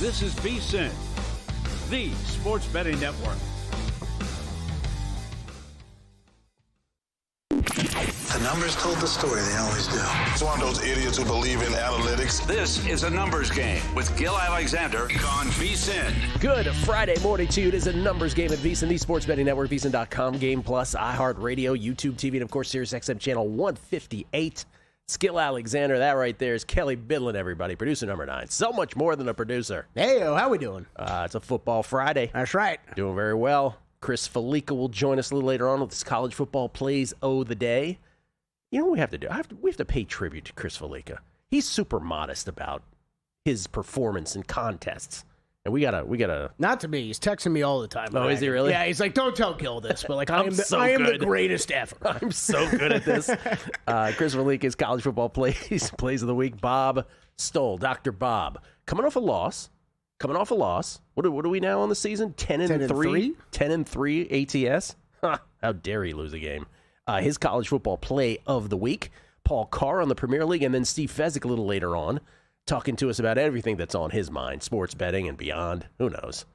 This is VSiN, the sports betting network. The numbers told the story. They always do. It's one of those idiots who believe in analytics. This is a numbers game with Gil Alexander on VSiN. Good Friday morning to you. It is a numbers game at VSiN, the sports betting network, VSiN.com, Game Plus, iHeartRadio, YouTube TV, and of course, Sirius XM channel 158. It's Gil Alexander. That right there is Kelly Bidlin, everybody. Producer number 9. So much more than a producer. Hey, how we doing? It's a football Friday. That's right. Doing very well. Chris Felica will join us a little later on with his college football plays of the day. You know what we have to do? We have to pay tribute to Chris Felica. He's super modest about his performance in contests. And we gotta. Not to me. He's texting me all the time. Oh, is he really? Yeah, he's like, don't tell Gil this, but like, I am good. the greatest ever. I'm so good at this. Chris Felica's college football plays of the week. Bob Stoll, Dr. Bob, coming off a loss. What are we now on the season? 10-3? 10-3 ATS? How dare he lose a game? His college football play of the week. Paul Carr on the Premier League, and then Steve Fezzik a little later on, talking to us about everything that's on his mind, sports betting and beyond. Who knows?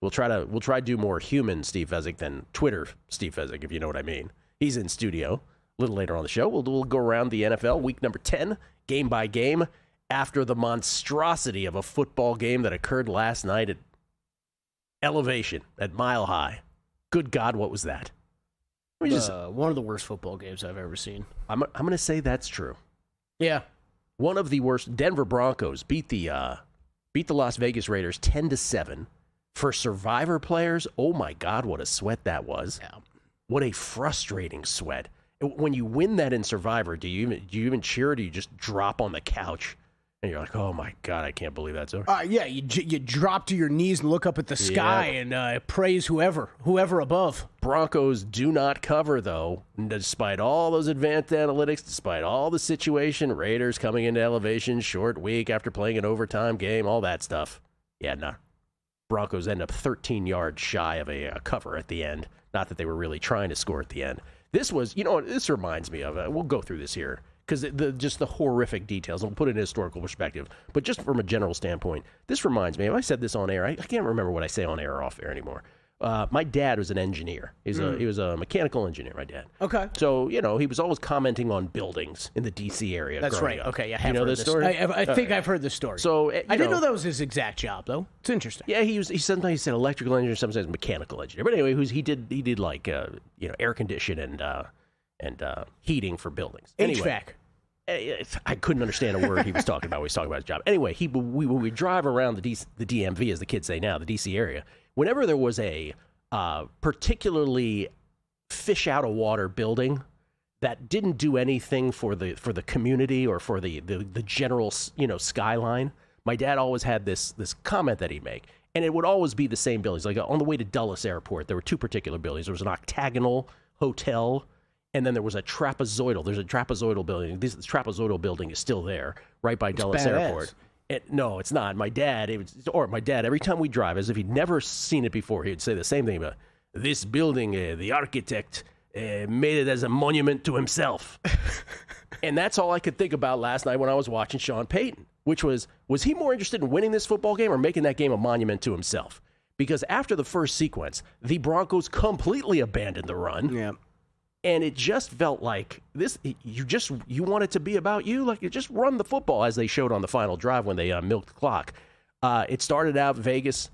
We'll try to do more human Steve Fezzik than Twitter Steve Fezzik, if you know what I mean. He's in studio a little later on the show. We'll go around the NFL week number 10, game by game, after the monstrosity of a football game that occurred last night at Elevation at Mile High. Good God, what was that? One of the worst football games I've ever seen. I'm going to say that's true. Yeah. One of the worst. Denver Broncos beat the Las Vegas Raiders 10-7. For Survivor players, oh my God, what a sweat that was! Yeah. What a frustrating sweat. When you win that in Survivor, do you even cheer? Or do you just drop on the couch and you're like, oh my God, I can't believe that's over? Yeah, you drop to your knees and look up at the sky and praise whoever above. Broncos do not cover, though, despite all those advanced analytics, despite all the situation, Raiders coming into Elevation, short week after playing an overtime game, all that stuff. Yeah, no. Broncos end up 13 yards shy of a cover at the end. Not that they were really trying to score at the end. This was, this reminds me of, we'll go through this here, because just the horrific details, and we'll put it in a historical perspective, but just from a general standpoint, this reminds me, if I said this on air, I can't remember what I say on air or off air anymore. My dad was an engineer. He was a mechanical engineer, my dad. Okay. So, he was always commenting on buildings in the D.C. area. That's right. Up. Okay, yeah. You know this story? I think I've heard this story. So, I didn't know that was his exact job, though. It's interesting. Yeah, he sometimes said electrical engineer, sometimes mechanical engineer. But anyway, he did like air condition and heating for buildings. HVAC. I couldn't understand a word he was talking about when he was talking about his job. Anyway, when we drive around the DMV, as the kids say now, the D.C. area, whenever there was a particularly fish-out-of-water building that didn't do anything for the community or for the general skyline, my dad always had this comment that he'd make. And it would always be the same buildings. Like on the way to Dulles Airport, there were two particular buildings. There was an octagonal hotel, and then there was a trapezoidal. There's a trapezoidal building. This trapezoidal building is still there, right by Dulles Airport. No, it's not. My dad, every time we drive, as if he'd never seen it before, he'd say the same thing about this building. The architect made it as a monument to himself. And that's all I could think about last night when I was watching Sean Payton, which was he more interested in winning this football game or making that game a monument to himself? Because after the first sequence, the Broncos completely abandoned the run. Yeah. And it just felt like you want it to be about you. Like, you just run the football, as they showed on the final drive when they milked the clock. It started out Vegas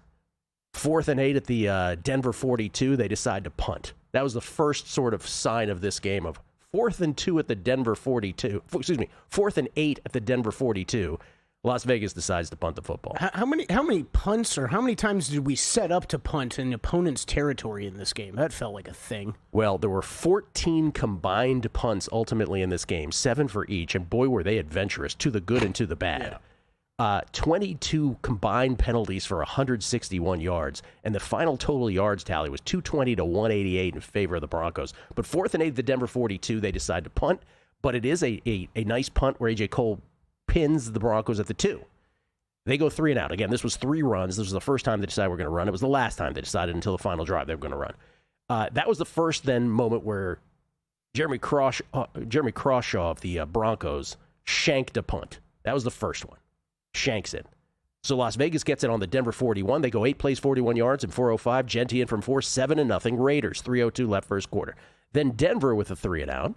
4th and 8 at the Denver 42. They decide to punt. That was the first sort of sign of this game of 4th and 2 at the Denver 42. 4th and 8 at the Denver 42. Las Vegas decides to punt the football. How many punts or how many times did we set up to punt in opponent's territory in this game? That felt like a thing. Well, there were 14 combined punts ultimately in this game, 7 for each, and boy, were they adventurous, to the good and to the bad. Yeah. 22 combined penalties for 161 yards, and the final total yards tally was 220 to 188 in favor of the Broncos. But 4th and 8 at the Denver 42, they decide to punt, but it is a nice punt where A.J. Cole pins the Broncos at the 2. They go 3 and out. Again, this was 3 runs. This was the first time they decided we're going to run. It was the last time they decided until the final drive they were going to run. That was the first then moment where Jeremy Crawshaw of the Broncos shanked a punt. That was the first one. Shanks it. So Las Vegas gets it on the Denver 41. They go 8 plays, 41 yards, and 4:05. Genty in from 4, 7-0. Raiders, 3:02 left first quarter. Then Denver with a 3-and-out.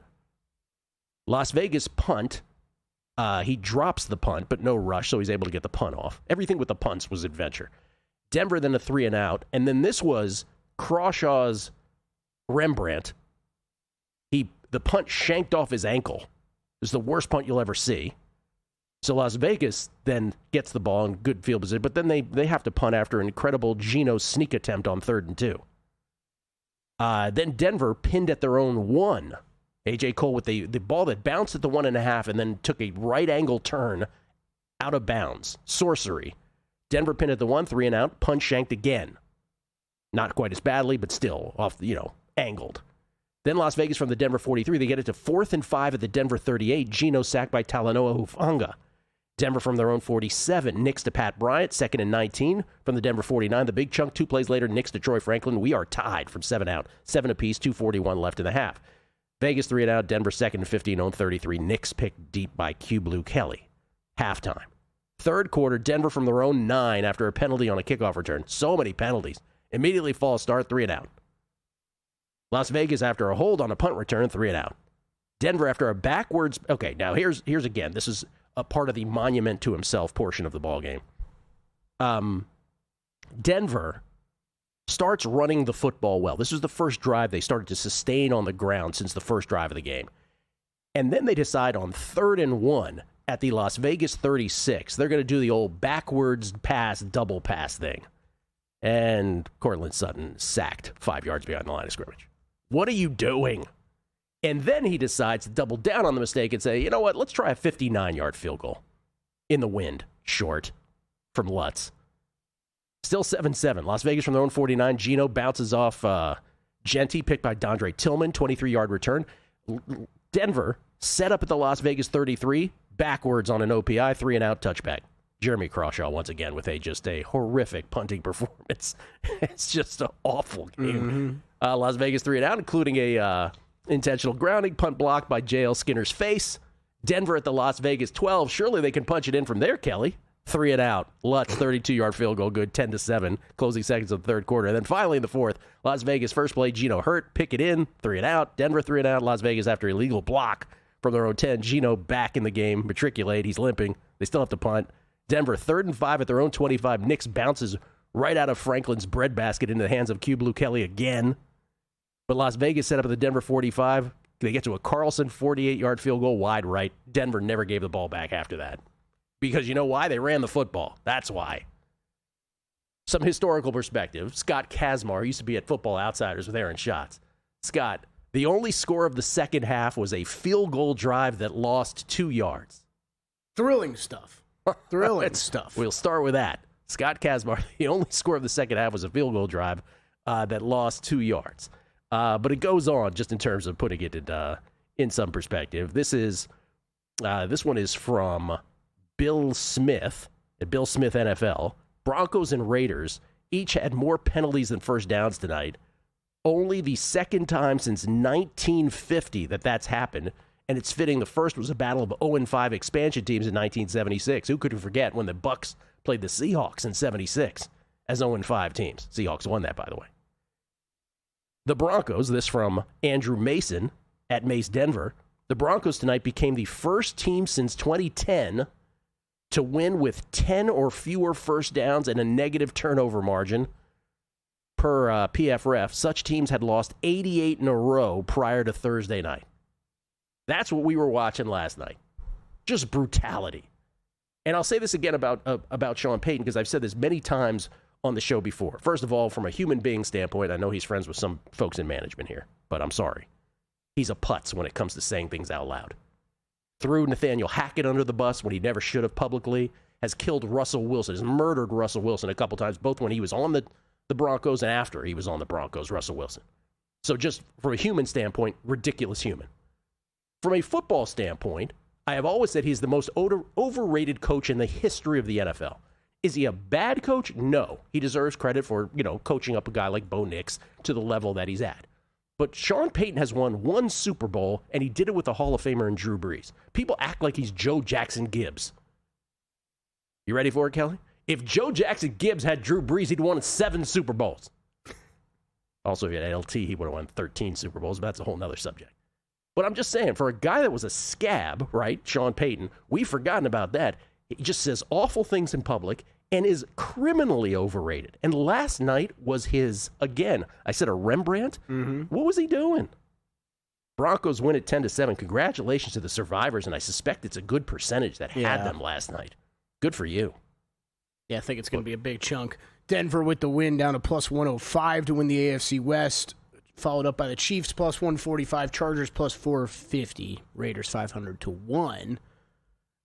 Las Vegas punt. He drops the punt, but no rush, so he's able to get the punt off. Everything with the punts was adventure. Denver then a 3-and-out. And then this was Crawshaw's Rembrandt. The punt shanked off his ankle. It was the worst punt you'll ever see. So Las Vegas then gets the ball in good field position, but then they have to punt after an incredible Geno sneak attempt on 3rd and 2. Then Denver pinned at their own 1. A.J. Cole with the ball that bounced at the 1.5 and then took a right angle turn out of bounds. Sorcery. Denver pinned at the 1, 3-and-out, punt shanked again. Not quite as badly, but still off, angled. Then Las Vegas from the Denver 43, they get it to 4th and 5 at the Denver 38. Geno sacked by Talanoa Hufanga. Denver from their own 47, Knicks to Pat Bryant, 2nd and 19. From the Denver 49, the big chunk, 2 plays later, Knicks to Troy Franklin. We are tied from 7 out, 7 apiece, 2:41 left in the half. Vegas 3-and-out, Denver 2nd and 15 on 33. Knicks picked deep by Q Blue Kelly. Halftime. Third quarter, Denver from their own 9 after a penalty on a kickoff return. So many penalties. Immediately false start, 3-and-out. Las Vegas after a hold on a punt return, 3-and-out. Denver after a backwards... Okay, now here's again. This is a part of the monument to himself portion of the ballgame. Denver starts running the football well. This was the first drive they started to sustain on the ground since the first drive of the game. And then they decide on 3rd and 1 at the Las Vegas 36, they're going to do the old backwards pass, double pass thing. And Cortland Sutton sacked 5 yards behind the line of scrimmage. What are you doing? And then he decides to double down on the mistake and say, you know what, let's try a 59-yard field goal. In the wind, short, from Lutz. Still 7-7. Las Vegas from their own 49. Geno bounces off Genty, picked by Dondre Tillman, 23-yard return. Denver set up at the Las Vegas 33, backwards on an OPI, 3-and-out touchback. Jeremy Crawshaw, once again, with just a horrific punting performance. It's just an awful game. Mm-hmm. Las Vegas 3-and-out, including a intentional grounding punt block by J.L. Skinner's face. Denver at the Las Vegas 12. Surely they can punch it in from there, Kelly. 3-and-out. Lutz, 32-yard field goal, good, 10-7. Closing seconds of the third quarter. And then finally in the fourth, Las Vegas first play, Geno hurt, pick it in, 3-and-out. Denver 3-and-out. Las Vegas after illegal block from their own 10. Geno back in the game, matriculate. He's limping. They still have to punt. Denver 3rd and 5 at their own 25. Knicks bounces right out of Franklin's breadbasket into the hands of Q Blue Kelly again. But Las Vegas set up at the Denver 45. They get to a Carlson 48-yard field goal wide right. Denver never gave the ball back after that. Because you know why? They ran the football. That's why. Some historical perspective. Scott Kazmar used to be at Football Outsiders with Aaron Schatz. Scott, the only score of the second half was a field goal drive that lost 2 yards. Thrilling stuff. Thrilling stuff. We'll start with that. Scott Kazmar, the only score of the second half was a field goal drive that lost 2 yards. But it goes on just in terms of putting it in some perspective. This one is from Bill Smith at Bill Smith NFL. Broncos and Raiders each had more penalties than first downs tonight. Only the second time since 1950 that's happened. And it's fitting the first was a battle of 0-5 expansion teams in 1976. Who could forget when the Bucs played the Seahawks in 76 as 0-5 teams? Seahawks won that, by the way. The Broncos, this from Andrew Mason at Mace Denver. The Broncos tonight became the first team since 2010 to win with 10 or fewer first downs and a negative turnover margin per PFREF. Such teams had lost 88 in a row prior to Thursday night. That's what we were watching last night. Just brutality. And I'll say this again about Sean Payton, because I've said this many times on the show before. First of all, from a human being standpoint, I know he's friends with some folks in management here, but I'm sorry. He's a putz when it comes to saying things out loud. Threw Nathaniel Hackett under the bus when he never should have publicly, has killed Russell Wilson, has murdered Russell Wilson a couple times, both when he was on the Broncos and after he was on the Broncos, Russell Wilson. So just from a human standpoint, ridiculous human. From a football standpoint, I have always said he's the most overrated coach in the history of the NFL. Is he a bad coach? No. He deserves credit for, coaching up a guy like Bo Nix to the level that he's at. But Sean Payton has won 1 Super Bowl, and he did it with a Hall of Famer in Drew Brees. People act like he's Joe Jackson Gibbs. You ready for it, Kelly? If Joe Jackson Gibbs had Drew Brees, he'd won 7 Super Bowls. Also, if he had LT, he would have won 13 Super Bowls, but that's a whole nother subject. But I'm just saying, for a guy that was a scab, right, Sean Payton, we've forgotten about that. He just says awful things in public and is criminally overrated. And last night was his, again, I said a Rembrandt? Mm-hmm. What was he doing? Broncos win at 10-7. Congratulations to the survivors, and I suspect it's a good percentage that had them last night. Good for you. Yeah, I think it's going to be a big chunk. Denver with the win down to plus 105 to win the AFC West, followed up by the Chiefs plus 145, Chargers plus 450, Raiders 500 to 1.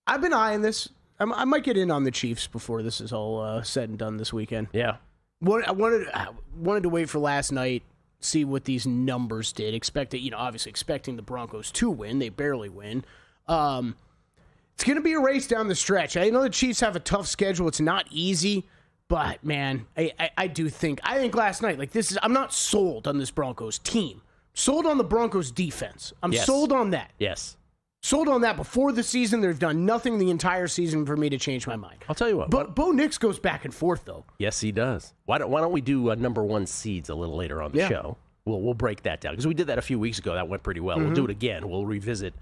I've been eyeing this. I might get in on the Chiefs before this is all said and done this weekend. Yeah. I wanted to wait for last night, see what these numbers did. Obviously expecting the Broncos to win. They barely win. It's going to be a race down the stretch. I know the Chiefs have a tough schedule. It's not easy, but man, I think last night, I'm not sold on this Broncos team. Sold on the Broncos defense. I'm sold on that. Yes. Sold on that before the season. They've done nothing the entire season for me to change my mind. I'll tell you what. But Bo Nix goes back and forth, though. Yes, he does. Why don't we do number 1 seeds a little later on the show? We'll break that down because we did that a few weeks ago. That went pretty well. Mm-hmm. We'll do it again. We'll revisit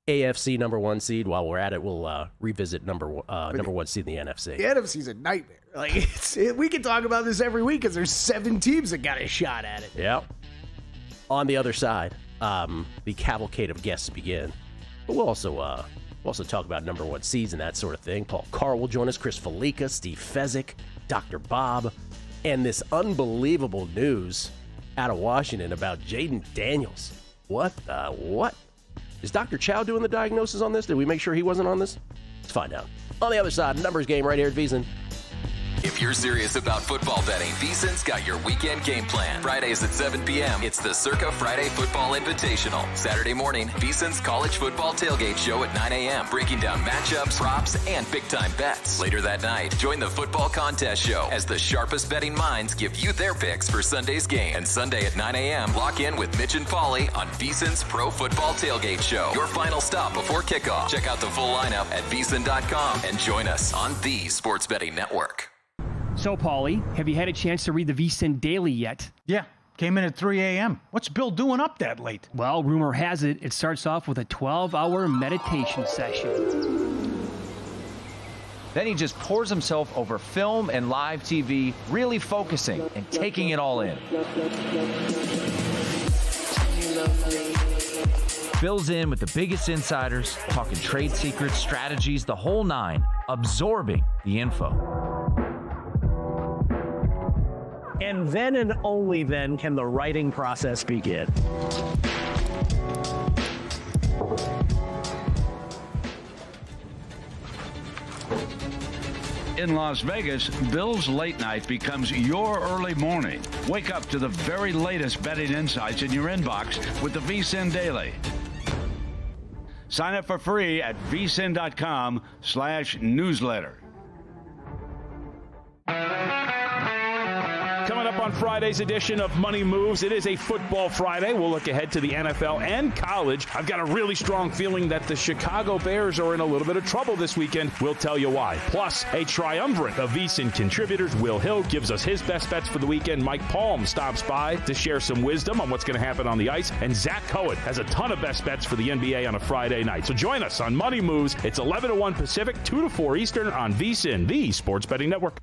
AFC number 1 seed. While we're at it, we'll revisit number 1 seed in the NFC. The NFC's a nightmare. We can talk about this every week because there's 7 teams that got a shot at it. Yeah. On the other side, the cavalcade of guests begin. But we'll also talk about number 1 seeds and that sort of thing. Paul Carr will join us, Chris Felica, Steve Fezzik, Dr. Bob, and this unbelievable news out of Washington about Jaden Daniels. What? Is Dr. Chow doing the diagnosis on this? Did we make sure he wasn't on this? Let's find out. On the other side, numbers game right here at VSiN. If you're serious about football betting, VSiN's got your weekend game plan. Fridays at 7 p.m., it's the Circa Friday Football Invitational. Saturday morning, VSiN's college football tailgate show at 9 a.m., breaking down matchups, props, and big-time bets. Later that night, join the football contest show as the sharpest betting minds give you their picks for Sunday's game. And Sunday at 9 a.m., lock in with Mitch and Paulie on VSiN's Pro Football Tailgate Show. Your final stop before kickoff. Check out the full lineup at VSiN.com and join us on the Sports Betting Network. So, Paulie, have you had a chance to read the VSiN Daily yet? Yeah, came in at 3 a.m. What's Bill doing up that late? Well, rumor has it starts off with a 12-hour meditation session. Then he just pours himself over film and live TV, really focusing and taking it all in. Bill's in with the biggest insiders, talking trade secrets, strategies, the whole nine, absorbing the info. And then and only then can the writing process begin. In Las Vegas, Bill's Late Night becomes your early morning. Wake up to the very latest betting insights in your inbox with the VSiN Daily. Sign up for free at vsin.com/newsletter. Coming up on Friday's edition of Money Moves, it is a football Friday. We'll look ahead to the NFL and college. I've got a really strong feeling that the Chicago Bears are in a little bit of trouble this weekend. We'll tell you why. Plus, a triumvirate of VSiN contributors. Will Hill gives us his best bets for the weekend. Mike Palm stops by to share some wisdom on what's going to happen on the ice. And Zach Cohen has a ton of best bets for the NBA on a Friday night. So join us on Money Moves. It's 11 to 1 Pacific, 2 to 4 Eastern on VSiN, the Sports Betting Network.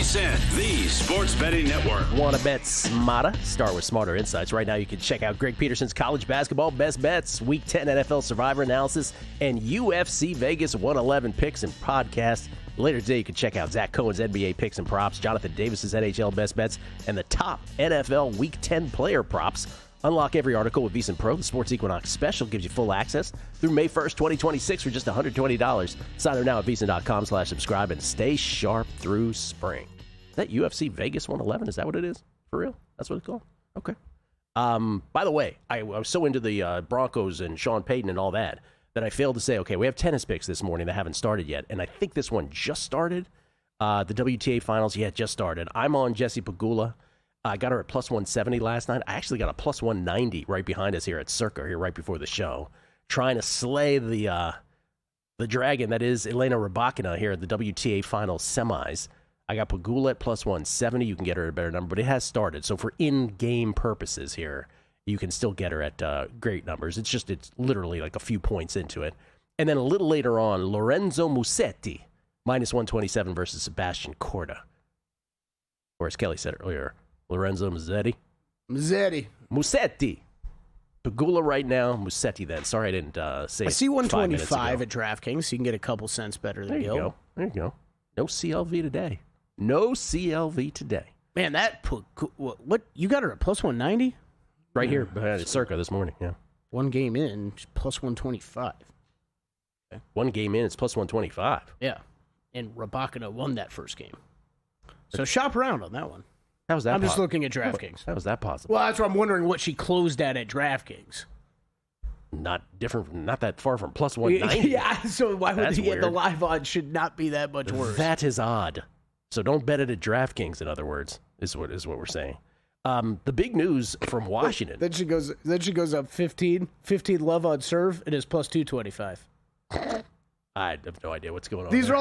VSiN, the sports betting network. Want to bet smarter? Start with smarter insights. Right now, you can check out Greg Peterson's college basketball best bets, Week 10 NFL Survivor analysis, and UFC Vegas 111 picks and podcasts. Later today, you can check out Zach Cohen's NBA picks and props, Jonathan Davis's NHL best bets, and the top NFL Week 10 player props. Unlock every article with VSiN Pro. The Sports Equinox Special gives you full access through May 1st, 2026 for just $120. Sign up now at VSiN.com/subscribe and stay sharp through spring. Is that UFC Vegas 111? Is that what it is? For real? That's what it's called? Okay. By the way, I was so into the Broncos and Sean Payton and all that I failed to say, okay, we have tennis picks this morning that haven't started yet, and I think this one just started. The WTA Finals, just started. I'm on Jessie Pegula. I got her at plus 170 last night. I actually got a plus 190 right behind us here at Circa, here right before the show, trying to slay the dragon that is Elena Rybakina here at the WTA Finals semis. I got Pegula at plus 170. You can get her at a better number, but it has started. So for in-game purposes here, you can still get her at great numbers. It's literally like a few points into it. And then a little later on, Lorenzo Musetti, minus 127 versus Sebastian Korda. Or as Kelly said earlier, Lorenzo Musetti. Musetti. Pegula right now, Musetti then. Sorry I didn't say it. I see 125 at DraftKings, so you can get a couple cents better than Gil. There you go. No CLV today. No CLV today. Man, what? You got her at plus 190? Right here behind it, Circa this morning, yeah. One game in, plus 125. Okay. One game in, it's plus 125. Yeah. And Rybakina won that first game. So shop around on that one. How was that I'm just looking at DraftKings. How was that possible? Well, that's what I'm wondering what she closed at DraftKings. Not that far from plus 190. Yeah, so why would the live odds should not be that much worse? That is odd. So don't bet it at DraftKings, in other words, is what we're saying. The big news from Washington. Then she goes up 15 love odds serve. It is plus 225. I have no idea what's going on. These are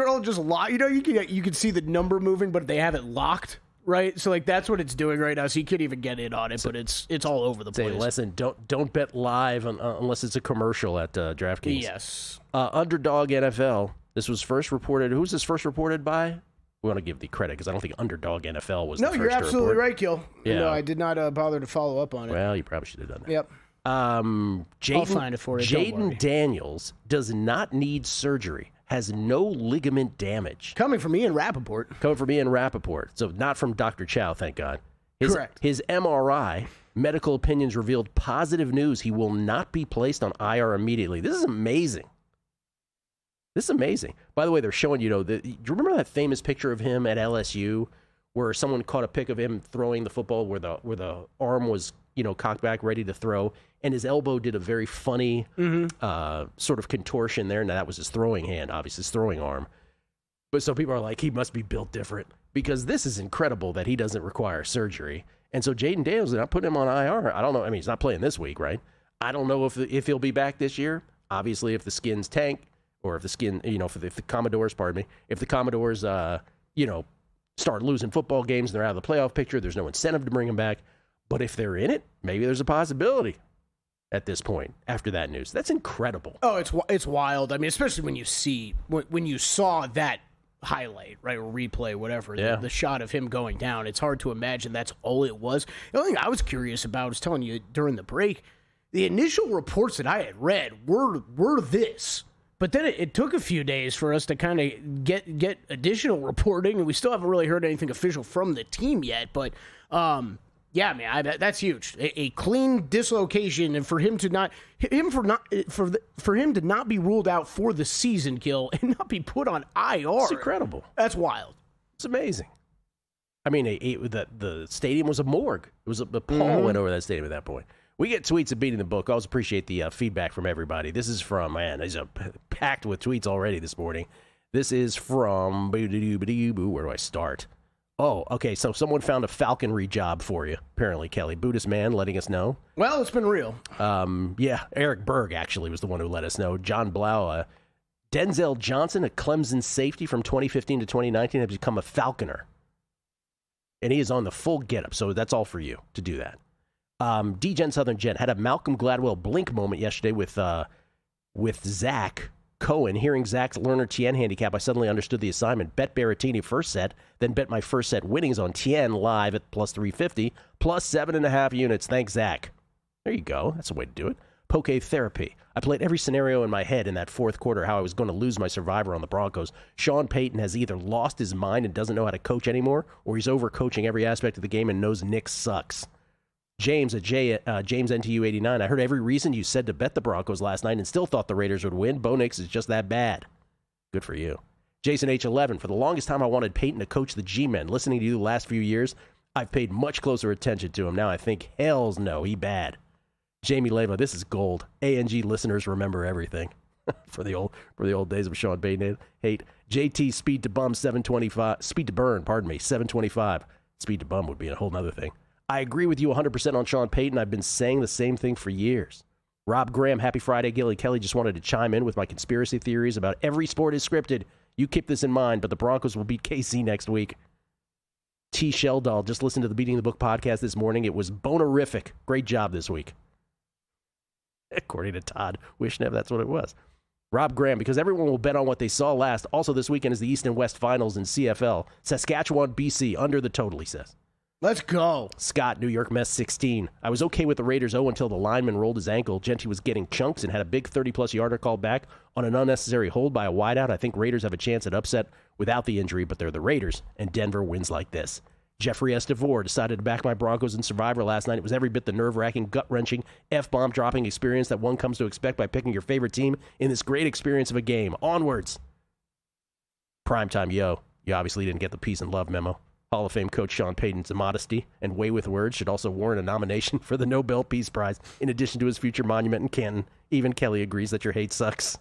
all just locked. You can see the number moving, but they have it locked. Right, so that's what it's doing right now. So you can't even get in on it, but it's all over the place. Listen, don't bet live unless it's a commercial at DraftKings. Yes. Underdog NFL. This was first reported. Who's this first reported by? We want to give the credit because I don't think Underdog NFL was. No, the first you're absolutely report. right, Gil. Yeah. No, I did not bother to follow up on it. Well, you probably should have done that. Yep. I'll find it for you. Jaden Daniels does not need surgery. Has no ligament damage. Coming from Ian Rappaport. So not from Dr. Chow, thank God. Correct. His MRI, medical opinions revealed positive news. He will not be placed on IR immediately. This is amazing. By the way, they're showing, do you remember that famous picture of him at LSU where someone caught a pic of him throwing the football where the arm was, cocked back, ready to throw, and his elbow did a very funny sort of contortion there. Now, that was his throwing hand, obviously, his throwing arm. But so people are like, he must be built different because this is incredible that he doesn't require surgery. And so Jaden Daniels, they're not putting him on IR. I don't know. I mean, he's not playing this week, right? I don't know if he'll be back this year. Obviously, if the Skins tank or if the Commodores, if the Commodores, start losing football games and they're out of the playoff picture, there's no incentive to bring him back. But if they're in it, maybe there's a possibility at this point after that news. That's incredible. Oh, it's wild. I mean, especially when you saw that highlight, right, or replay, whatever, the shot of him going down. It's hard to imagine that's all it was. The only thing I was curious about, I was telling you during the break, the initial reports that I had read were this. But then it took a few days for us to kind of get additional reporting, and we still haven't really heard anything official from the team yet. But yeah, man, that's huge. A clean dislocation, and for him to not be ruled out for the season, Gil, and not be put on IR. It's incredible. That's wild. It's amazing. I mean, the stadium was a morgue. It was a pall went over that stadium at that point. We get tweets of Beating the Book. I always appreciate the feedback from everybody. This is from, these are packed with tweets already this morning. This is from, where do I start? Oh, okay, so someone found a falconry job for you, apparently, Kelly. Buddhist man letting us know. Well, it's been real. Yeah, Eric Berg actually was the one who let us know. John Blau, Denzel Johnson, a Clemson safety from 2015 to 2019, has become a falconer. And he is on the full getup, so that's all for you to do that. D-Gen Southern Gent had a Malcolm Gladwell blink moment yesterday with Zach Cohen, hearing Zach's Lerner Tien handicap, I suddenly understood the assignment. Bet Berrettini first set, then bet my first set winnings on Tien live at plus 350, plus 7.5 units. Thanks, Zach. There you go. That's a way to do it. Poke therapy. I played every scenario in my head in that fourth quarter how I was going to lose my survivor on the Broncos. Sean Payton has either lost his mind and doesn't know how to coach anymore, or he's overcoaching every aspect of the game and knows Nick sucks. James at James NTU 89. I heard every reason you said to bet the Broncos last night and still thought the Raiders would win. Bo Nix is just that bad. Good for you. Jason H11. For the longest time, I wanted Payton to coach the G-Men. Listening to you the last few years, I've paid much closer attention to him. Now I think, hells no, he bad. Jamie Leva, this is gold. ANG listeners remember everything. for the old days of Sean Payton hate. JT speed to bum 725. Speed to burn, pardon me, 725. Speed to bum would be a whole nother thing. I agree with you 100% on Sean Payton. I've been saying the same thing for years. Rob Graham, happy Friday. Gilly Kelly, just wanted to chime in with my conspiracy theories about every sport is scripted. You keep this in mind, but the Broncos will beat KC next week. T. Sheldall, just listened to the Beating the Book podcast this morning. It was bonerific. Great job this week. According to Todd Wishnev, that's what it was. Rob Graham, because everyone will bet on what they saw last. Also this weekend is the East and West Finals in CFL. Saskatchewan, BC, under the total, he says. Let's go. Scott, New York Mets 16. I was okay with the Raiders 0 until the lineman rolled his ankle. Genty was getting chunks and had a big 30-plus yarder called back on an unnecessary hold by a wideout. I think Raiders have a chance at upset without the injury, but they're the Raiders, and Denver wins like this. Jeffrey Estevore decided to back my Broncos in Survivor last night. It was every bit the nerve-wracking, gut-wrenching, F-bomb dropping experience that one comes to expect by picking your favorite team in this great experience of a game. Onwards. Primetime, yo. You obviously didn't get the peace and love memo. Hall of Fame coach Sean Payton's immodesty and way with words should also warrant a nomination for the Nobel Peace Prize, in addition to his future monument in Canton. Even Kelly agrees that your hate sucks.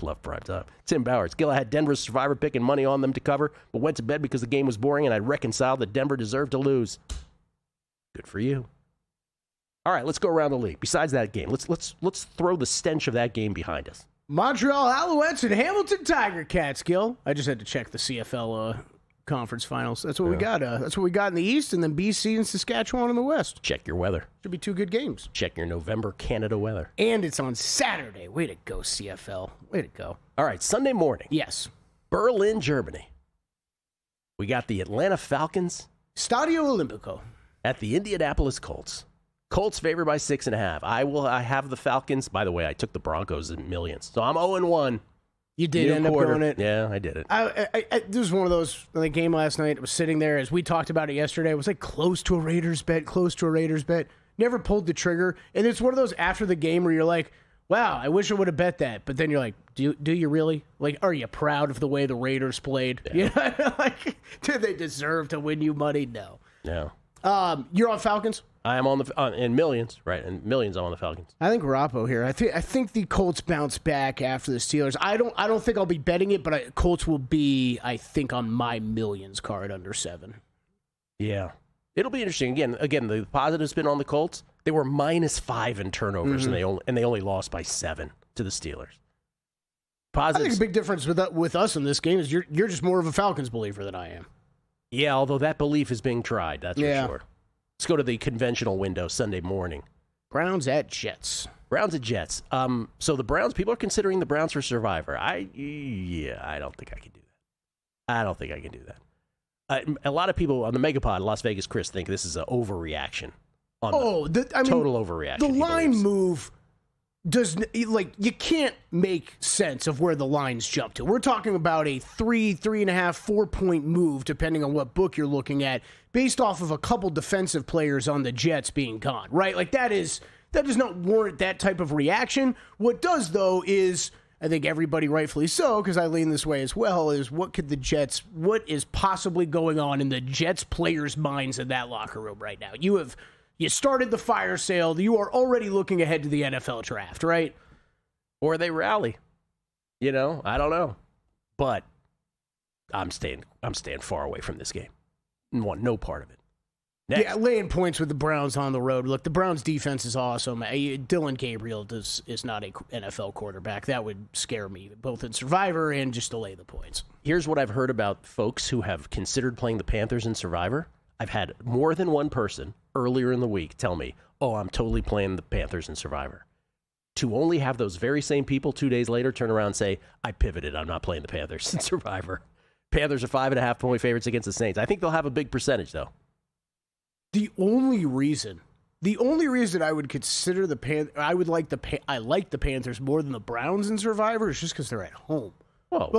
Love primetime. Tim Bowers. Gil, I had Denver's Survivor pick and money on them to cover, but went to bed because the game was boring, and I reconciled that Denver deserved to lose. Good for you. All right, let's go around the league. Besides that game, let's throw the stench of that game behind us. Montreal Alouettes and Hamilton Tiger Cats, Gil. I just had to check the CFL conference finals. That's what we got. That's what we got in the East, and then BC and Saskatchewan in the West. Check your weather. Should be two good games. Check your November Canada weather. And it's on Saturday. Way to go, CFL. Way to go. All right, Sunday morning. Yes. Berlin, Germany. We got the Atlanta Falcons. Stadio Olimpico. At the Indianapolis Colts. Colts favored by 6.5. I have the Falcons. By the way, I took the Broncos in millions. So I'm 0-1. You did end up going it. Yeah, I did it. This was one of those, the game last night, I was sitting there, as we talked about it yesterday, it was like close to a Raiders bet. Never pulled the trigger. And it's one of those after the game where you're like, wow, I wish I would have bet that. But then you're like, do you really? Like, are you proud of the way the Raiders played? Yeah. You know, like, do they deserve to win you money? No. No. You're on Falcons? I am on in millions, right? In millions, I'm on the Falcons. I think Rappo here. I think the Colts bounce back after the Steelers. I don't think I'll be betting it, but Colts will be, I think, on my millions card under 7. Yeah, it'll be interesting. Again, the positive spin on the Colts. They were -5 in turnovers, and they only lost by 7 to the Steelers. Positive. I think a big difference with us in this game is you're just more of a Falcons believer than I am. Yeah, although that belief is being tried. That's for sure. Let's go to the conventional window Sunday morning. Browns at Jets. So the Browns, people are considering the Browns for Survivor. I don't think I can do that. A lot of people on the Megapod, Las Vegas Chris, think this is an overreaction. Total overreaction. The line move you can't make sense of where the lines jump to. We're talking about a 3.5, 4-point move, depending on what book you're looking at, based off of a couple defensive players on the Jets being gone, right? Like that does not warrant that type of reaction. What does, though, is, I think everybody rightfully so, because I lean this way as well, is what is possibly going on in the Jets players' minds in that locker room right now? You started the fire sale. You are already looking ahead to the NFL draft, right? Or they rally. I don't know. But I'm staying far away from this game. Want no part of it. Next. Yeah, laying points with the Browns on the road. Look, the Browns' defense is awesome. Dylan Gabriel is not an NFL quarterback. That would scare me, both in Survivor and just to lay the points. Here's what I've heard about folks who have considered playing the Panthers in Survivor. I've had more than one person earlier in the week tell me, I'm totally playing the Panthers in Survivor. to only have those very same people 2 days later turn around and say, I pivoted, I'm not playing the Panthers in Survivor. Panthers are 5.5-point favorites against the Saints. I think they'll have a big percentage, though. The only reason I would consider I like the Panthers more than the Browns in Survivor is just because they're at home. Well,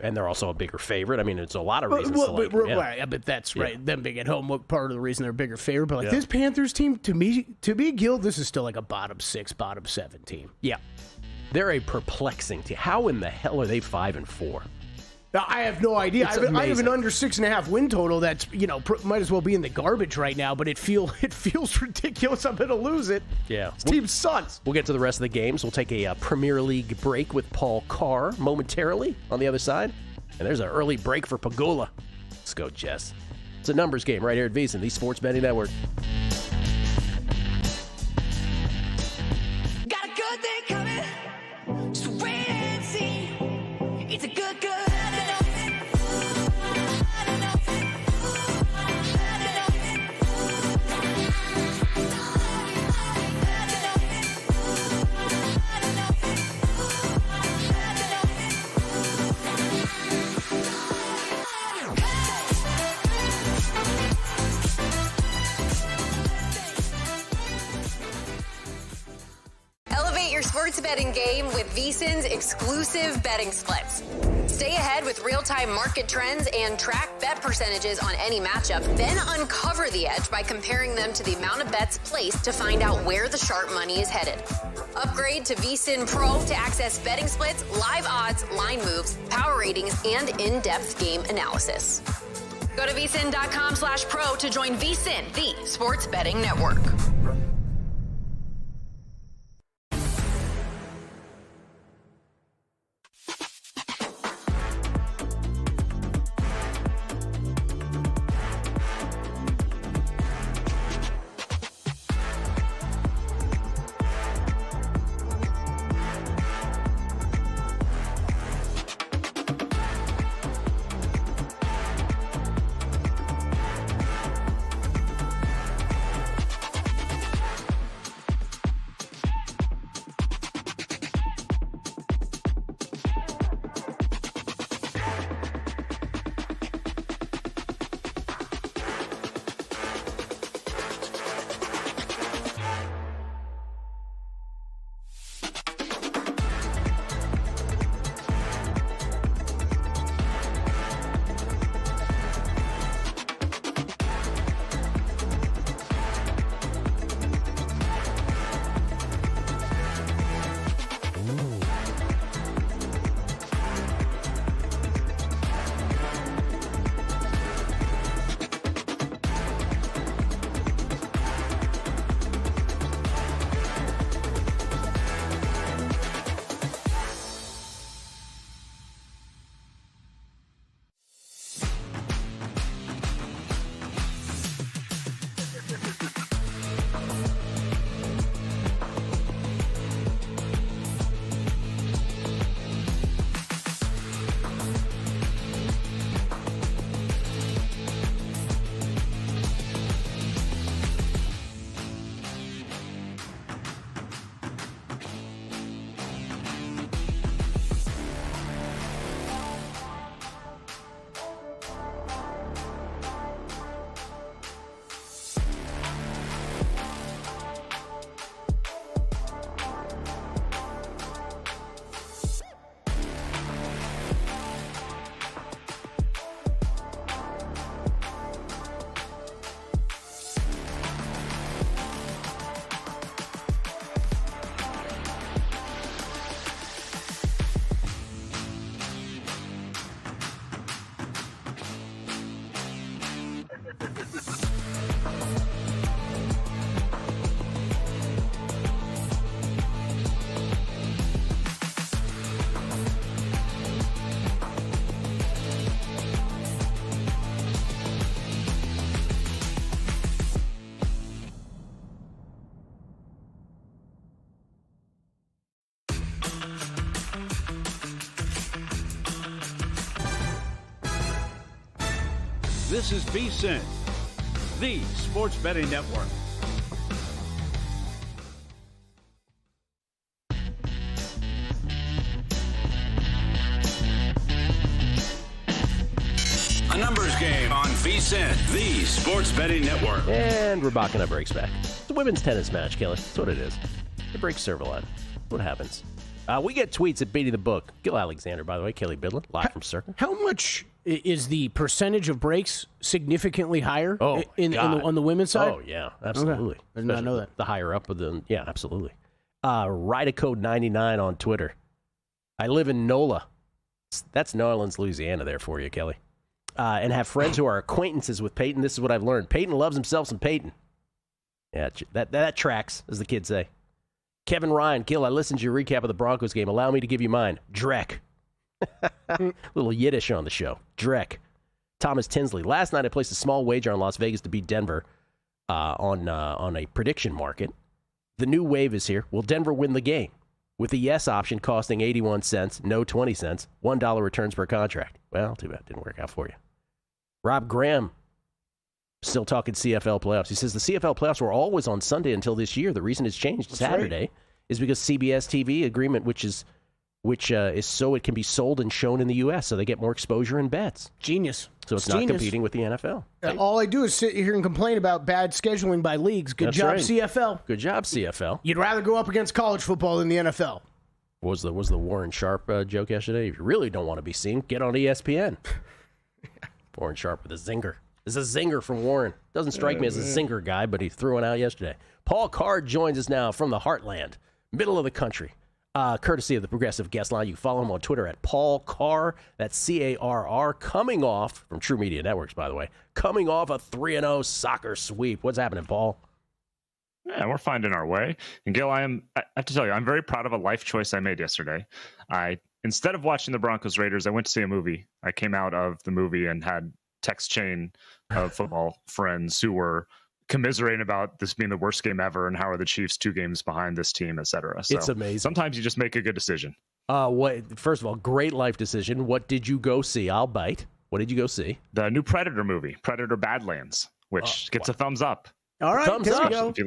and they're also a bigger favorite. I mean, it's a lot of reasons to like them. Yeah, but that's right. Them being at home, what part of the reason they're a bigger favorite? But this Panthers team, to me, Gil, this is still like a bottom 6, bottom 7 team. Yeah, they're a perplexing team. How in the hell are they 5-4? Now, I have no idea. I have an under 6.5 win total that's might as well be in the garbage right now. But it feels ridiculous. I'm going to lose it. Yeah, this team sucks. We'll get to the rest of the games. We'll take a Premier League break with Paul Carr momentarily on the other side, and there's an early break for Pagula. Let's go, Jess. It's a numbers game right here at VSiN, the Sports Betting Network. Got a good thing coming. Just wait and see. It's a good. Your sports betting game with VSiN's exclusive betting splits. Stay ahead with real-time market trends and track bet percentages on any matchup. Then uncover the edge by comparing them to the amount of bets placed to find out where the sharp money is headed. Upgrade to VSiN Pro to access betting splits, live odds, line moves, power ratings, and in-depth game analysis. Go to VSiN.com/pro to join VSiN, the sports betting network. This is VSiN, the sports betting network. VSiN, the Sports Betting Network. And Rabakina breaks back. It's a women's tennis match, Kelly. That's what it is. They break serve a lot. What happens? We get tweets at Beatty the Book. Gil Alexander, by the way. Kelly Bidlin, live from Circa. How much is the percentage of breaks significantly higher on the women's side? Oh, yeah, absolutely. Okay. I did not know that. The higher up of the, yeah, absolutely. Ride-a-Code 99 on Twitter. I live in NOLA. That's New Orleans, Louisiana there for you, Kelly. And have friends who are acquaintances with Peyton. This is what I've learned. Peyton loves himself some Peyton. Yeah, that tracks, as the kids say. Kevin Ryan, Gil, I listened to your recap of the Broncos game. Allow me to give you mine. Drek. Little Yiddish on the show. Drek. Thomas Tinsley. Last night I placed a small wager on Las Vegas to beat Denver on a prediction market. The new wave is here. Will Denver win the game? With the yes option costing 81 cents, no 20 cents, $1 returns per contract. Well, too bad. Didn't work out for you. Rob Graham, still talking CFL playoffs. He says the CFL playoffs were always on Sunday until this year. The reason it's changed to Saturday is because CBS TV agreement, which is so it can be sold and shown in the U.S., so they get more exposure and bets. Genius. So it's not competing with the NFL. All I do is sit here and complain about bad scheduling by leagues. Good job, right. CFL. Good job, CFL. You'd rather go up against college football than the NFL. Was the Warren Sharp joke yesterday? If you really don't want to be seen, get on ESPN. Warren Sharp with a zinger. This is a zinger from Warren. Doesn't strike me as a zinger guy, but he threw one out yesterday. Paul Card joins us now from the heartland, middle of the country. Courtesy of the Progressive Guest Line. You can follow him on Twitter at Paul Carr. That's C-A-R-R. Coming off, from True Media Networks, by the way, coming off a 3-0 soccer sweep. What's happening, Paul? Yeah, we're finding our way. And Gil, I have to tell you, I'm very proud of a life choice I made yesterday. Instead of watching the Broncos Raiders, I went to see a movie. I came out of the movie and had text chain of football friends who were commiserating about this being the worst game ever and how are the Chiefs 2 games behind this team, et cetera. So it's amazing. Sometimes you just make a good decision. First of all, great life decision. What did you go see? I'll bite. What did you go see? The new Predator movie, Predator Badlands, which gets a thumbs up. All right, thumbs up.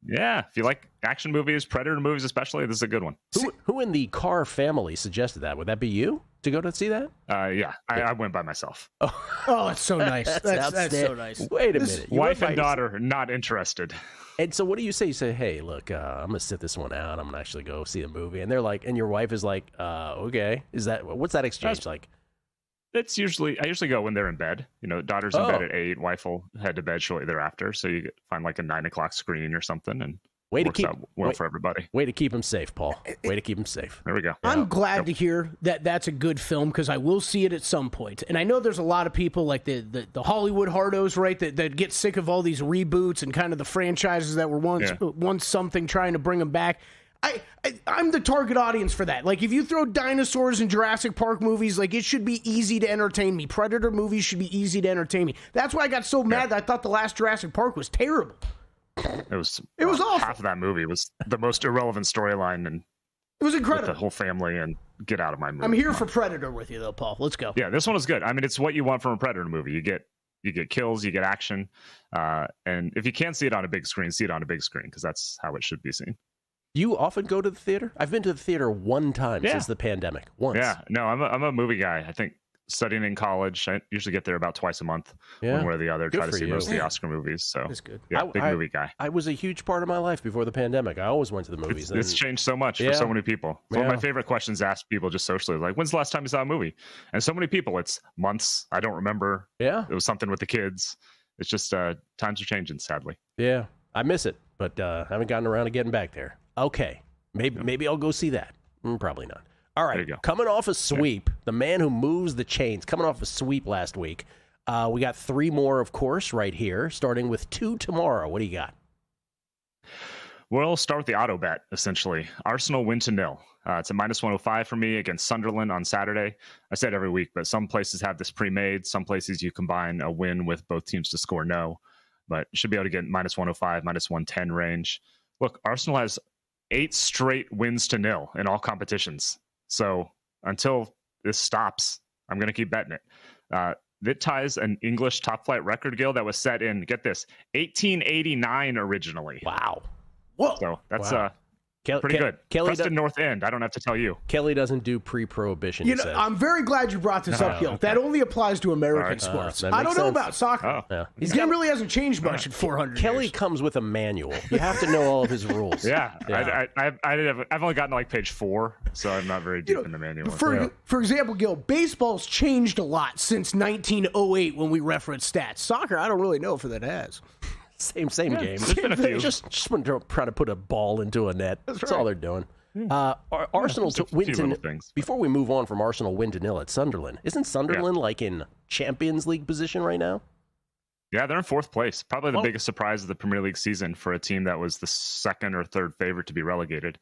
If you like action movies, Predator movies especially, this is a good one. Who in the Carr family suggested that? Would that be you to go to see that? Yeah, I went by myself. Oh, that's so nice. That's so nice. Wait a minute. Wife and daughter not interested. And so what do you say? You say, hey, look, I'm going to sit this one out. I'm going to actually go see a movie. And they're like, and your wife is like, okay. What's that exchange like? I usually go when they're in bed. You know, daughter's in bed at 8, wife will head to bed shortly thereafter. So you find like a 9 o'clock screen or something, and works out well for everybody. Way to keep them safe, Paul. Way to keep them safe. There we go. I'm glad to hear that that's a good film because I will see it at some point. And I know there's a lot of people like the Hollywood hardos, right, that get sick of all these reboots and kind of the franchises that were once something, trying to bring them back. I'm the target audience for that. Like, if you throw dinosaurs in Jurassic Park movies, like, it should be easy to entertain me. Predator movies should be easy to entertain me. That's why I got so mad that I thought the last Jurassic Park was terrible. It was awful. Half of that movie was the most irrelevant storyline, and it was incredible. With the whole family, and get out of my movie. I'm here for Predator with you, though, Paul. Let's go. Yeah, this one is good. I mean, it's what you want from a Predator movie. You get kills, you get action, and if you can't see it on a big screen, see it on a big screen because that's how it should be seen. Do you often go to the theater? I've been to the theater one time since the pandemic. Once. Yeah, no, I'm a movie guy. I think studying in college, I usually get there about twice a month, one way or the other. Try to see most of the Oscar movies. So that's good. Yeah, big movie guy. I was a huge part of my life before the pandemic. I always went to the movies. It's changed so much for so many people. It's one of my favorite questions to ask people just socially, like, when's the last time you saw a movie? And so many people, it's months. I don't remember. Yeah. It was something with the kids. It's just times are changing, sadly. Yeah, I miss it, but I haven't gotten around to getting back there. Okay. Maybe I'll go see that. Probably not. All right, coming off a sweep, the man who moves the chains, coming off a sweep last week. We got 3 more, of course, right here, starting with 2 tomorrow. What do you got? We'll start with the auto bet, essentially. Arsenal win to 0. It's a -105 for me against Sunderland on Saturday. I say it every week, but some places have this pre-made. Some places you combine a win with both teams to score no. But you should be able to get -105, -110 range. Look, Arsenal has 8 straight wins to 0 in all competitions. So until this stops, I'm going to keep betting it. That ties an English top flight record, Gil, that was set in, get this, 1889 originally. Wow. Whoa. So that's Pretty good. Preston North End. I don't have to tell you. Kelly doesn't do pre-prohibition. You know, I'm very glad you brought this up, Gil. Okay. That only applies to American sports. I don't know about soccer. His game really hasn't changed much in 400 Kelly years. comes with a manual. You have to know all of his rules. I've only gotten to like page 4, so I'm not very deep in the manual. For example, Gil, baseball's changed a lot since 1908 when we reference stats. Soccer, I don't really know if that has. Same game. There's been a few. Just when they're trying to put a ball into a net. That's all they're doing. Arsenal to win to before we move on from Arsenal win to 0 at Sunderland. Isn't Sunderland like in Champions League position right now? Yeah, they're in 4th place. Probably the biggest surprise of the Premier League season for a team that was the 2nd or 3rd favorite to be relegated.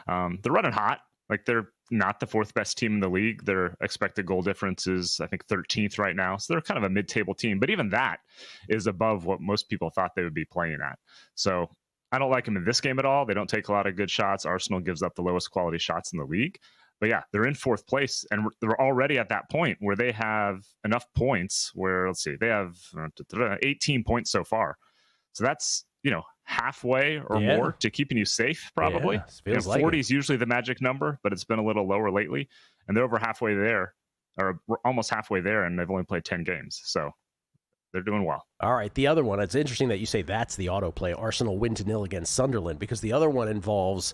They're running hot. Like, they're not the 4th best team in the league. Their expected goal difference is, I think, 13th right now. So they're kind of a mid-table team. But even that is above what most people thought they would be playing at. So I don't like them in this game at all. They don't take a lot of good shots. Arsenal gives up the lowest quality shots in the league. But yeah, they're in 4th place. And they're already at that point where they have enough points where, let's see, they have 18 points so far. So that's, halfway or more to keeping you safe, probably. Yeah, 40 is usually the magic number, but it's been a little lower lately. And they're over halfway there, or almost halfway there, and they've only played 10 games. So they're doing well. All right, the other one, it's interesting that you say that's the autoplay. Arsenal win to 0 against Sunderland, because the other one involves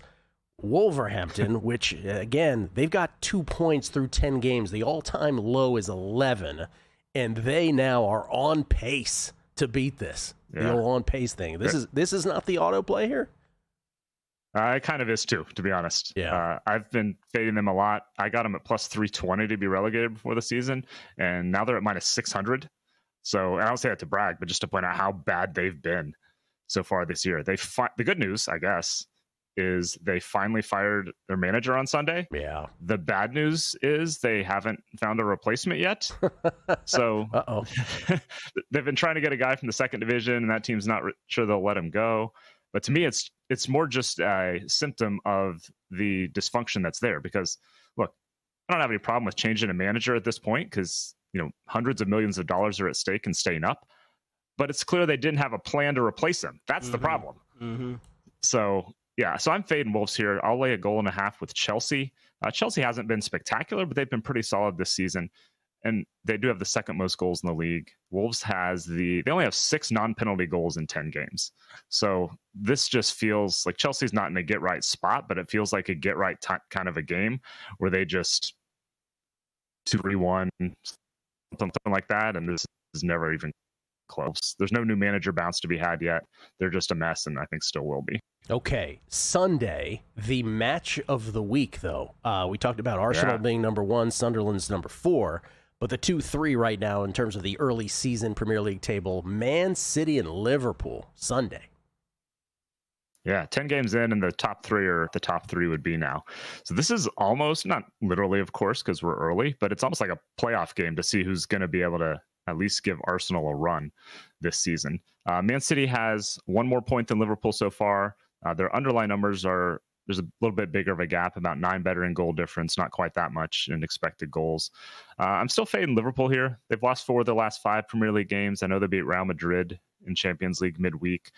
Wolverhampton, which, again, they've got 2 points through 10 games. The all-time low is 11, and they now are on pace to beat this. The old on-pace thing. This is not the autoplay here? It kind of is, too, to be honest. Yeah. I've been fading them a lot. I got them at plus 320 to be relegated before the season, and now they're at minus 600. So I don't say that to brag, but just to point out how bad they've been so far this year. The good news, I guess, is they finally fired their manager on Sunday. Yeah. The bad news is they haven't found a replacement yet. So they've been trying to get a guy from the 2nd division, and that team's not sure they'll let him go. But to me, it's more just a symptom of the dysfunction that's there. Because, look, I don't have any problem with changing a manager at this point because, hundreds of millions of dollars are at stake in staying up. But it's clear they didn't have a plan to replace him. That's the problem. Mm-hmm. So I'm fading Wolves here. I'll lay a 1.5 with Chelsea. Chelsea hasn't been spectacular, but they've been pretty solid this season. And they do have the 2nd most goals in the league. Wolves they only have 6 non-penalty goals in 10 games. So this just feels like Chelsea's not in a get-right spot, but it feels like a get-right kind of a game where they just 2-3-1, something like that. And this is never even close. There's no new manager bounce to be had yet. They're just a mess, and I think still will be. Okay, Sunday, the match of the week, though. We talked about Arsenal being number 1, Sunderland's number 4, but the 2-3 right now in terms of the early season Premier League table, Man City and Liverpool, Sunday. Yeah, 10 games in, and the top 3 are the top 3 would be now. So this is almost, not literally, of course, because we're early, but it's almost like a playoff game to see who's going to be able to at least give Arsenal a run this season. Man City has 1 more point than Liverpool so far. Their underlying numbers there's a little bit bigger of a gap, about 9 better in goal difference, not quite that much in expected goals. I'm still fading Liverpool here. They've lost 4 of their last 5 Premier League games. I know they beat Real Madrid in Champions League midweek,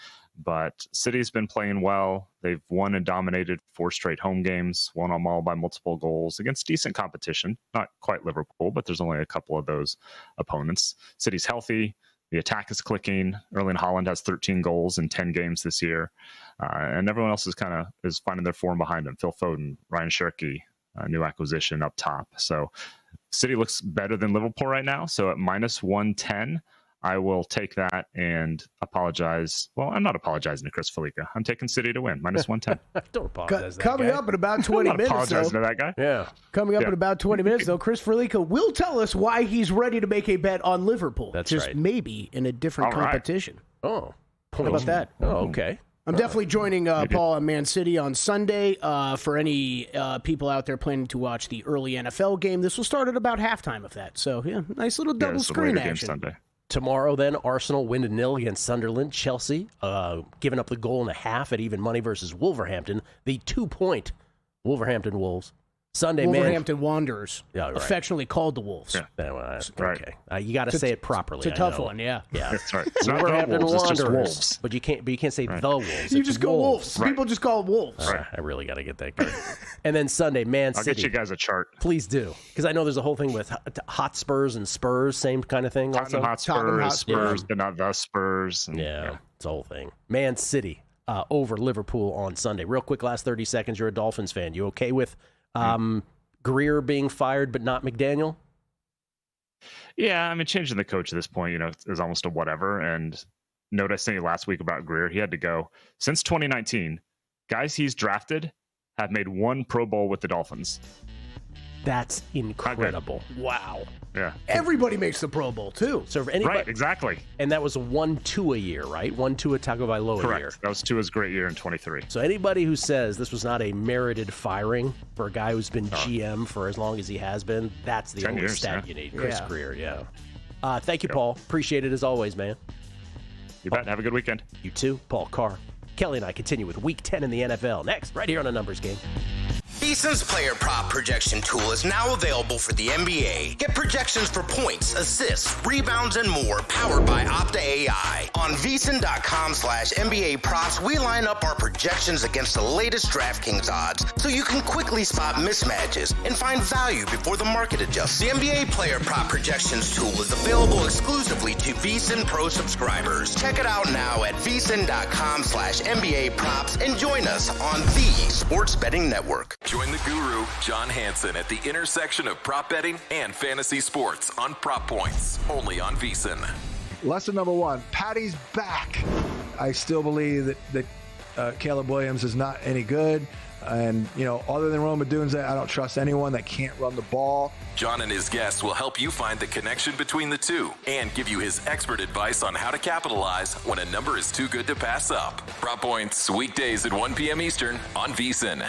but City's been playing well. They've won and dominated 4 straight home games, won them all by multiple goals against decent competition. Not quite Liverpool, but there's only a couple of those opponents. City's healthy. The attack is clicking. Erling Haaland has 13 goals in 10 games this year. And everyone else is finding their form behind him. Phil Foden, Ryan Cherky, new acquisition up top. So City looks better than Liverpool right now. So at minus 110, I will take that and apologize. Well, I'm not apologizing to Chris Felica. I'm taking City to win, minus 110. Don't apologize to that Coming guy. up in about 20 minutes, apologizing to that guy. Yeah. Coming up in about 20 minutes, though, Chris Felica will tell us why he's ready to make a bet on Liverpool. That's just right. maybe in a different competition. Oh. How about that? Oh, okay. I'm definitely joining Paul on Man City on Sunday. For any people out there planning to watch the early NFL game, this will start at about halftime of that. So, yeah, nice little double screen action. Sunday. Tomorrow, then, Arsenal win to 0 against Sunderland. Chelsea giving up the 1.5 at even money versus Wolverhampton. The 2-point Wolverhampton Wolves. Sunday, Wolverhampton Wanderers, right. affectionately called the Wolves. Okay. You got to say it properly. It's a tough one, yeah. That's right. It's not Wolverhampton Wolves, Wanderers, it's just Wolves. but you can't say the Wolves. You It's just go Wolves. Right. People just call it Wolves. All right, I really got to get that good. And then Sunday, Man I'll City. get you guys a chart. Please do, because I know there's a whole thing with Hotspurs and Spurs, same kind of thing. Tottenham Hotspurs, Spurs, but not the Spurs. And, it's a whole thing. Man City over Liverpool on Sunday. Real quick, last 30 seconds. You're a Dolphins fan. You okay with Greer being fired, but not McDaniel? Yeah, I mean, changing the coach at this point, is almost a whatever. And note I sent you last week about Greer. He had to go. Since 2019, guys he's drafted have made one Pro Bowl with the Dolphins. That's incredible. Wow. Yeah. Everybody makes the Pro Bowl, too. So for anybody, right, exactly. And that was 1-2 a year, right? 1-2 Tagovailoa Correct. a year. That was Tua's great year in 23. So anybody who says this was not a merited firing for a guy who's been GM for as long as he has been, that's the only stat you need. Chris Greer, thank you, Paul. Appreciate it as always, man. You bet. Have a good weekend. You too. Paul Carr. Kelly and I continue with Week 10 in the NFL next, right here on A Numbers Game. VSiN's player prop projection tool is now available for the NBA. Get projections for points, assists, rebounds, and more powered by Opta AI. On VSiN.com/NBA props, we line up our projections against the latest DraftKings odds so you can quickly spot mismatches and find value before the market adjusts. The NBA player prop projections tool is available exclusively to VSiN Pro subscribers. Check it out now at VSiN.com/NBA props and join us on the Sports Betting Network. Join the guru, John Hansen, at the intersection of prop betting and fantasy sports on Prop Points, only on VSiN. Lesson number one, Patty's back. I still believe that Caleb Williams is not any good. And, other than Rome Odunze, I don't trust anyone that can't run the ball. John and his guests will help you find the connection between the two and give you his expert advice on how to capitalize when a number is too good to pass up. Prop Points, weekdays at 1 p.m. Eastern on VSiN.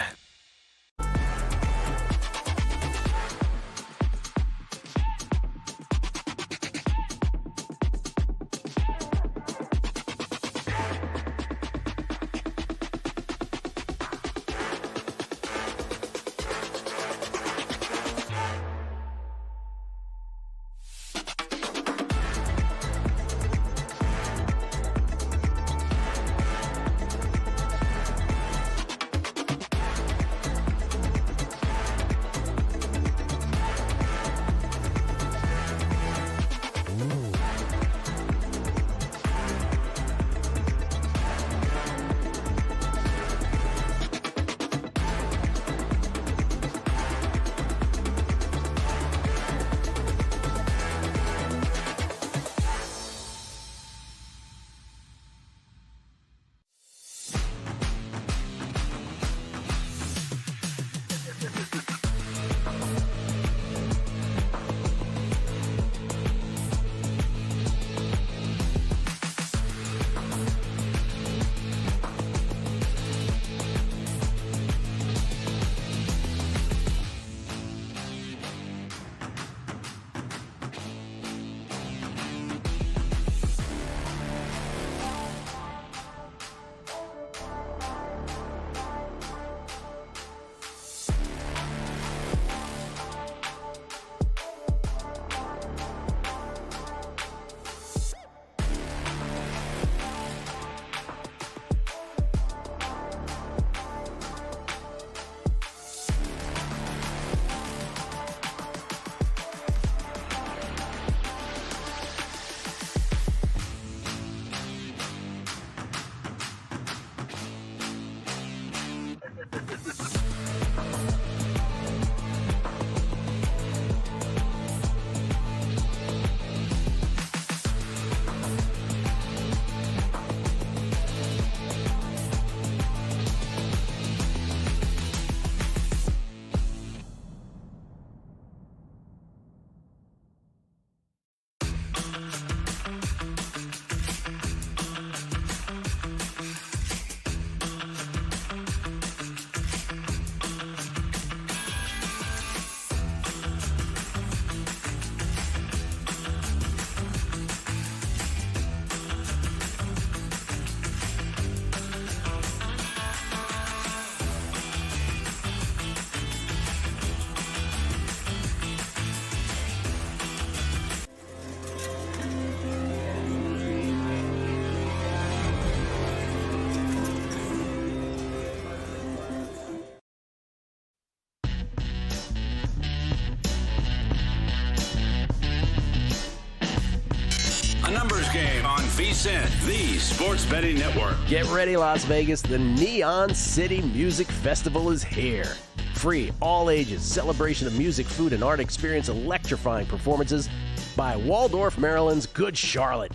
VSiN, the sports betting network. Get ready, Las Vegas. The Neon City Music Festival is here. Free, all ages, celebration of music, food, and art. Experience electrifying performances by Waldorf, Maryland's Good Charlotte,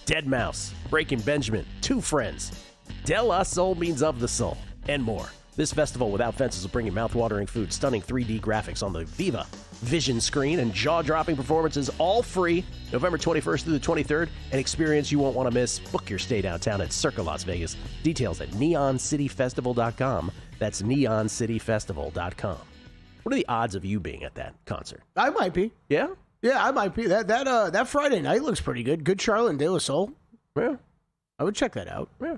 Deadmau5, Breaking Benjamin, Two Friends, De La Soul means of the soul, and more. This festival without fences will bring you mouth-watering food, stunning 3D graphics on the Viva Vision screen, and jaw-dropping performances, all free, November 21st through the 23rd. An experience you won't want to miss. Book your stay downtown at Circa Las Vegas. Details at neoncityfestival.com. That's neoncityfestival.com. What are the odds of you being at that concert? I might be. Yeah? Yeah, I might be. That Friday night looks pretty good. Good Charlotte and De La Soul. Yeah. I would check that out. Yeah.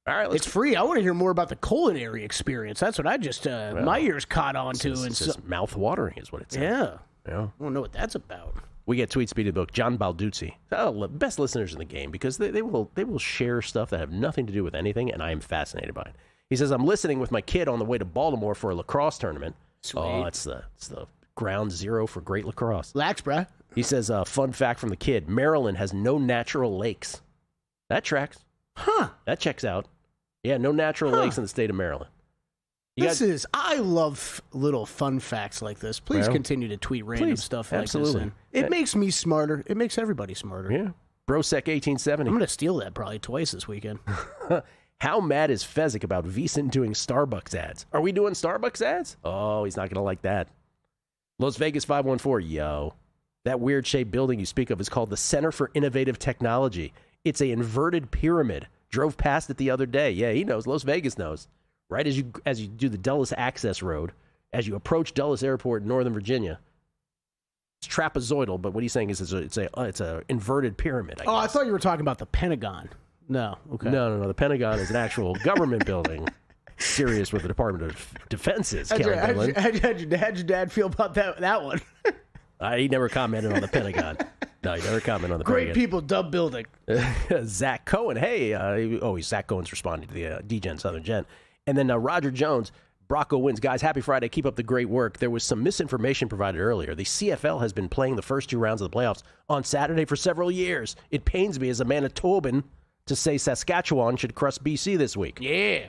All right, it's free. I want to hear more about the culinary experience. That's what I just my ears caught on to. It's mouth-watering is what it says. Yeah. Yeah. I want to know what that's about. We get tweet speed of the book. John Balduzzi, best listeners in the game, because they will share stuff that have nothing to do with anything, and I am fascinated by it. He says, I'm listening with my kid on the way to Baltimore for a lacrosse tournament. Sweet. Oh, it's the ground zero for great lacrosse. Lax, bruh. He says, fun fact from the kid, Maryland has no natural lakes. That tracks. Huh. That checks out. Yeah, no natural lakes in the state of Maryland. I love little fun facts like this. Please continue to tweet random stuff like this in. It makes me smarter. It makes everybody smarter. Yeah. Brosec 1870. I'm going to steal that probably twice this weekend. How mad is Fezzik about VSiN doing Starbucks ads? Are we doing Starbucks ads? Oh, he's not going to like that. Las Vegas 514, yo. That weird-shaped building you speak of is called the Center for Innovative Technology. It's a inverted pyramid. Drove past it the other day. Yeah, he knows. Las Vegas knows. Right as you do the Dulles Access Road, as you approach Dulles Airport in Northern Virginia, it's trapezoidal. But what he's saying is it's a inverted pyramid. I thought you were talking about the Pentagon. No, okay. No. The Pentagon is an actual government building. Serious with the Department of Defense is. How'd your dad feel about that one? He never commented on the Pentagon. No, he never commented on the Pentagon. Great people, dub building. Zach Cohen. Hey, Zach Cohen's responding to the D-Gen, Southern Gen. And then Roger Jones, Brocco wins. Guys, happy Friday. Keep up the great work. There was some misinformation provided earlier. The CFL has been playing the first 2 rounds of the playoffs on Saturday for several years. It pains me as a Manitoban to say Saskatchewan should crush BC this week. Yeah.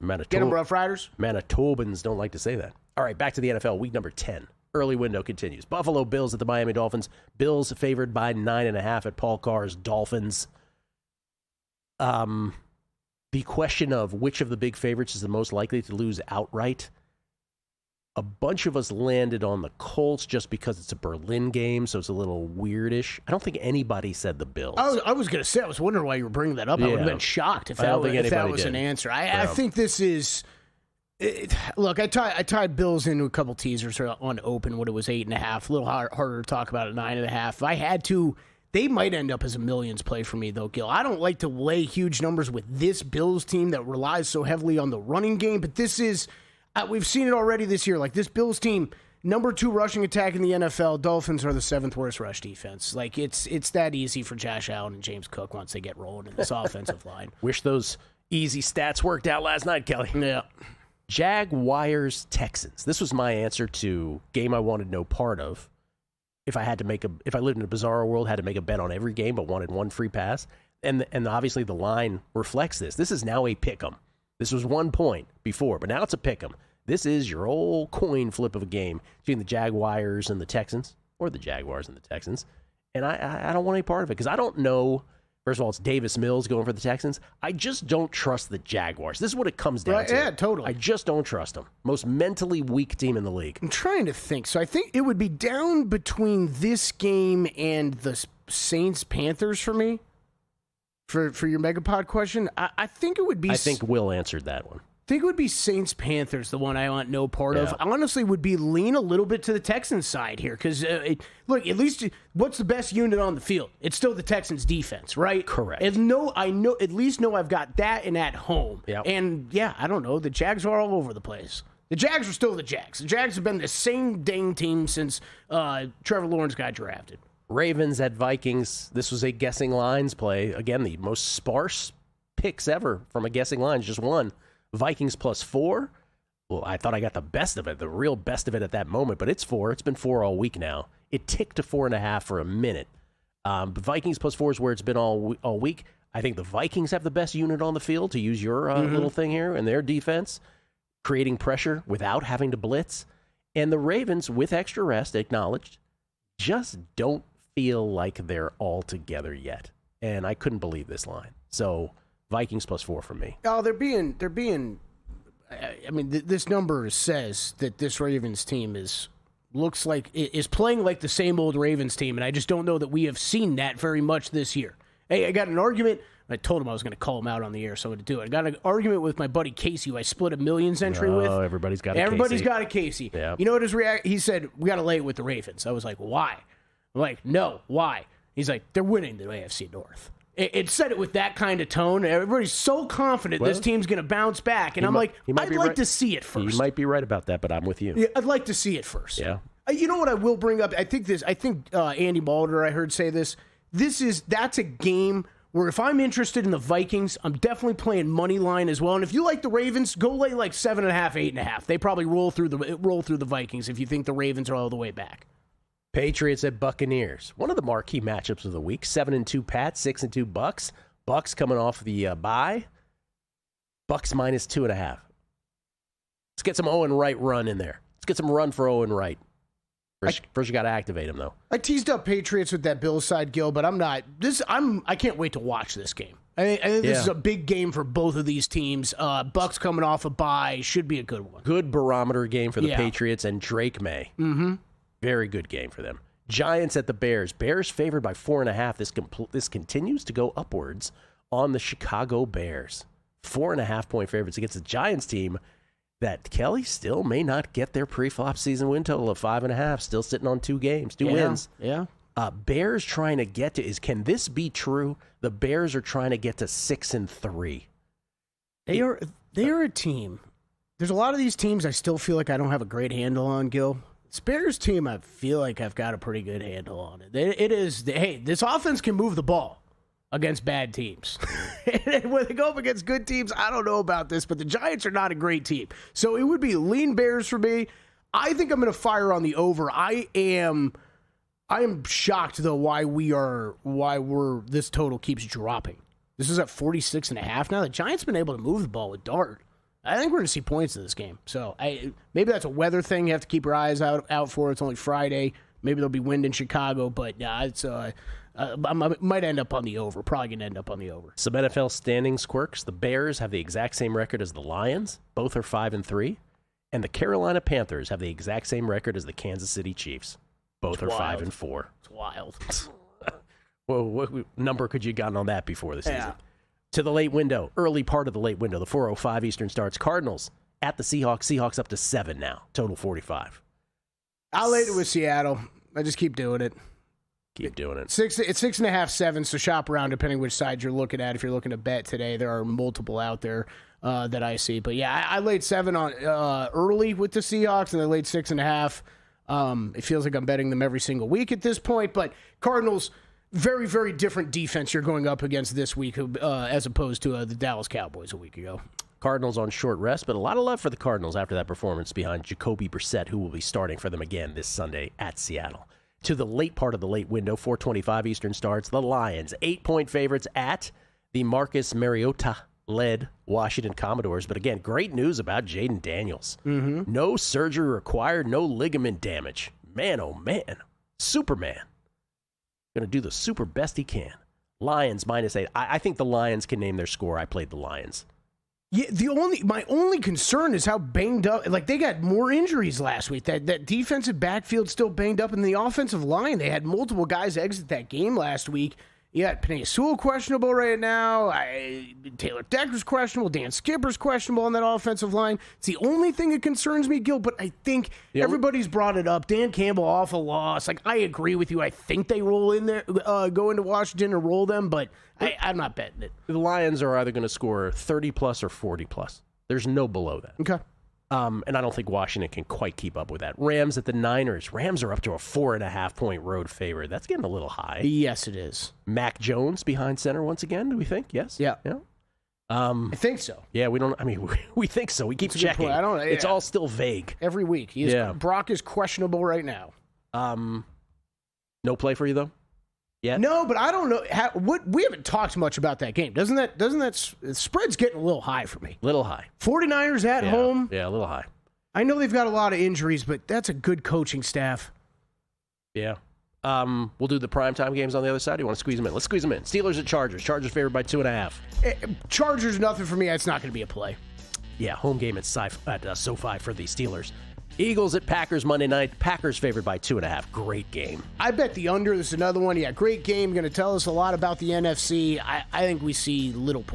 Get them, Rough Riders. Manitobans don't like to say that. All right, back to the NFL, week number 10. Early window continues. Buffalo Bills at the Miami Dolphins. Bills favored by 9.5 at Paul Carr's Dolphins. The question of which of the big favorites is the most likely to lose outright. A bunch of us landed on the Colts just because it's a Berlin game, so it's a little weirdish. I don't think anybody said the Bills. I was going to say, I was wondering why you were bringing that up. I would have been shocked if that was an answer. I think this is... Look, I tied Bills into a couple teasers on open when it was 8.5. A little harder to talk about at 9.5. If I had to, they might end up as a millions play for me, though, Gil. I don't like to lay huge numbers with this Bills team that relies so heavily on the running game, but this is... we've seen it already this year. Like, this Bills team, number 2 rushing attack in the NFL. Dolphins are the 7th worst rush defense. Like, it's that easy for Josh Allen and James Cook once they get rolling in this offensive line. Wish those easy stats worked out last night, Kelly. Yeah. Jaguars Texans. This was my answer to game I wanted no part of. If I lived in a bizarre world, had to make a bet on every game, but wanted one free pass. And obviously the line reflects this. This is now a pick'em. This was 1 point before, but now it's a pick'em. This is your old coin flip of a game between the Jaguars and the Texans, or the Jaguars and the Texans. And I don't want any part of it because I don't know. First of all, it's Davis Mills going for the Texans. I just don't trust the Jaguars. This is what it comes down to. Yeah, totally. I just don't trust them. Most mentally weak team in the league. I'm trying to think. So I think it would be down between this game and the Saints-Panthers for me. For your Megapod question, I think it would be... I think Will answered that one. I think it would be Saints-Panthers, the one I want no part of. Honestly, would be lean a little bit to the Texans side here. Because, look, at least what's the best unit on the field? It's still the Texans defense, right? Correct. At least know I've got that and at home. Yep. And, I don't know. The Jags are all over the place. The Jags are still the Jags. The Jags have been the same dang team since Trevor Lawrence got drafted. Ravens at Vikings. This was a guessing lines play. Again, the most sparse picks ever from a guessing lines. Just one. Vikings +4. Well, I thought I got the best of it, the real best of it at that moment, but it's 4. It's been 4 all week now. It ticked to 4.5 for a minute. But Vikings +4 is where it's been all week. I think the Vikings have the best unit on the field, to use your little thing here, and their defense, creating pressure without having to blitz. And the Ravens, with extra rest, acknowledged, just don't feel like they're all together yet. And I couldn't believe this line. So Vikings +4 for me. Oh, they're being. I mean, this number says that this Ravens team is playing like the same old Ravens team, and I just don't know that we have seen that very much this year. Hey, I got an argument. I told him I was going to call him out on the air, so I'm going to do it. I got an argument with my buddy Casey, who I split a millions entry with. Oh, everybody's got a Casey. Everybody's got a Casey. Yeah. You know what his reaction? He said, we got to lay it with the Ravens. I was like, why? I'm like, no, why? He's like, they're winning the AFC North. It said it with that kind of tone. Everybody's so confident this team's going to bounce back. And I'm like, I'd like to see it first. You might be right about that, but I'm with you. Yeah, I'd like to see it first. Yeah. You know what I will bring up? I think Andy Mulder, I heard say this. That's a game where if I'm interested in the Vikings, I'm definitely playing money line as well. And if you like the Ravens, go lay like 7.5, 8.5. They probably roll through the Vikings if you think the Ravens are all the way back. Patriots at Buccaneers. One of the marquee matchups of the week. 7-2 Pats, 6-2 Bucks. Bucks coming off the bye. Bucks -2.5. Let's get some Owen Wright run in there. Let's get some run for Owen Wright. First you got to activate him, though. I teased up Patriots with that Bills side, Gil, but I'm not. I can't wait to watch this game. I think this is a big game for both of these teams. Bucks coming off a bye should be a good one. Good barometer game for the Patriots and Drake May. Mm-hmm. Very good game for them. Giants at the Bears. Bears favored by 4.5. This continues to go upwards on the Chicago Bears. 4.5-point favorites against the Giants team that Kelly still may not get their pre-flop season win total of 5.5. Still sitting on 2 wins. Yeah. Bears trying to get to can this be true? The Bears are trying to get to 6-3. They are a team. There's a lot of these teams I still feel like I don't have a great handle on, Gil. This Bears team, I feel like I've got a pretty good handle on it. This offense can move the ball against bad teams. When they go up against good teams, I don't know about this, but the Giants are not a great team. So it would be lean Bears for me. I think I'm going to fire on the over. I am shocked, though, why this total keeps dropping. This is at 46.5 now. The Giants been able to move the ball with Dart. I think we're going to see points in this game. So maybe that's a weather thing you have to keep your eyes out for. It's only Friday. Maybe there'll be wind in Chicago, but I might end up on the over. Probably going to end up on the over. Some NFL standings quirks. The Bears have the exact same record as the Lions. Both are 5-3. And the Carolina Panthers have the exact same record as the Kansas City Chiefs. Both are 5-4. It's wild. Well, what number could you have gotten on that before the season? Yeah. To the late window, early part of the late window, the 4:05 Eastern starts. Cardinals at the Seahawks. Seahawks up to 7 now. Total 45. I'll lay it with Seattle. I just keep doing it. Keep doing it. It's 6.5, 7. So shop around depending which side you're looking at. If you're looking to bet today, there are multiple out there that I see. But yeah, I laid 7 on early with the Seahawks, and I laid 6.5. It feels like I'm betting them every single week at this point. But Cardinals, very, very different defense you're going up against this week as opposed to the Dallas Cowboys a week ago. Cardinals on short rest, but a lot of love for the Cardinals after that performance behind Jacoby Brissett, who will be starting for them again this Sunday at Seattle. To the late part of the late window, 4:25 Eastern starts. The Lions, 8-point favorites at the Marcus Mariota-led Washington Commodores. But again, great news about Jaden Daniels. Mm-hmm. No surgery required, no ligament damage. Man, oh man, Superman. Going to do the super best he can. Lions -8. I think the Lions can name their score. I played the Lions. Yeah, my only concern is how banged up. Like, they got more injuries last week. That defensive backfield still banged up, and the offensive line, they had multiple guys exit that game last week. You got Penei Sewell questionable right now. Taylor Decker's questionable. Dan Skipper's questionable on that offensive line. It's the only thing that concerns me, Gil, but I think everybody's brought it up. Dan Campbell, awful loss. Like, I agree with you. I think they roll in there, go into Washington and roll them, but I'm not betting it. The Lions are either going to score 30-plus or 40-plus. There's no below that. Okay. And I don't think Washington can quite keep up with that. Rams at the Niners. Rams are up to a 4.5-point road favorite. That's getting a little high. Yes, it is. Mac Jones behind center once again, do we think? Yes? Yeah. I think so. Yeah, we think so. We keep checking. It's all still vague. Every week. Brock is questionable right now. No play for you, though? yet? No, but I don't know. We haven't talked much about that game. Doesn't that spread's getting a little high for me? Little high. 49ers at home. Yeah, a little high. I know they've got a lot of injuries, but that's a good coaching staff. Yeah. We'll do the primetime games on the other side. You want to squeeze them in? Let's squeeze them in. Steelers at Chargers. Chargers favored by 2.5. Chargers, nothing for me. It's not going to be a play. Yeah, home game at SoFi for the Steelers. Eagles at Packers Monday night. Packers favored by 2.5. Great game. I bet the under. This is another one. Yeah, great game. Going to tell us a lot about the NFC. I think we see little points.